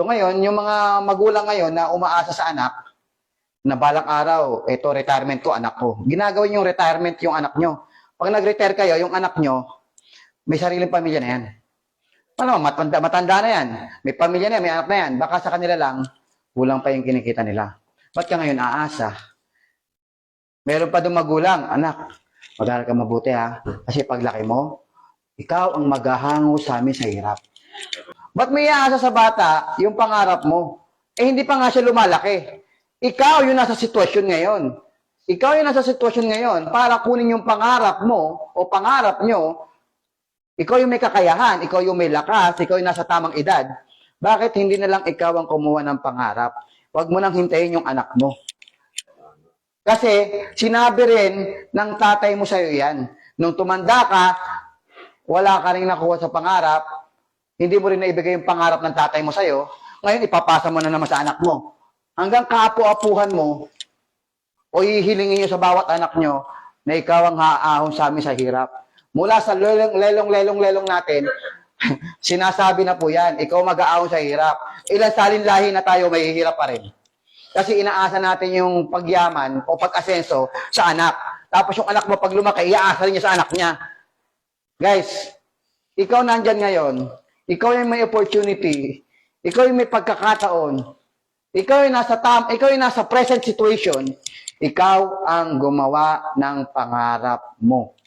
So ngayon, yung mga magulang ngayon na umaasa sa anak, na balang araw, ito retirement ko, anak ko. Ginagawin yung retirement yung anak nyo. Pag nag-retire kayo, yung anak nyo, may sariling pamilya na yan. Ano, matanda na yan. May pamilya na yan, may anak na yan. Baka sa kanila lang, kulang pa yung kinikita nila. Ba't ka ngayon aasa? Meron pa doon magulang, anak, mag-aaral ka mabuti ha. Kasi paglaki mo, ikaw ang maghahango sa amin sa hirap. Ba't may aasa sa bata yung pangarap mo? Eh hindi pa nga siya lumalaki. Ikaw yung nasa sitwasyon ngayon. Ikaw yung nasa sitwasyon ngayon para kunin yung pangarap mo o pangarap nyo. Ikaw yung may kakayahan, ikaw yung may lakas, ikaw yung nasa tamang edad. Bakit hindi na lang ikaw ang kumuha ng pangarap? Huwag mo nang hintayin yung anak mo. Kasi sinabi rin ng tatay mo sa'yo yan. Nung tumanda ka, wala ka rin nakuha sa pangarap, hindi mo rin naibigay yung pangarap ng tatay mo sa'yo, ngayon ipapasa mo na naman sa anak mo. Hanggang kaapu-apuhan mo, o ihilingin nyo sa bawat anak nyo, na ikaw ang haahon sa amin sa hirap. Mula sa lelong natin, sinasabi na po yan, ikaw mag-aahon sa hirap. Ilang salinlahi na tayo, may hirap pa rin. Kasi inaasa natin yung pagyaman o pag-asenso sa anak. Tapos yung anak mo pag lumaki, iaasa rin niya sa anak niya. Guys, ikaw nandyan ngayon, ikaw yung may opportunity, ikaw yung may pagkakataon, ikaw yung nasa present situation, ikaw ang gumawa ng pangarap mo.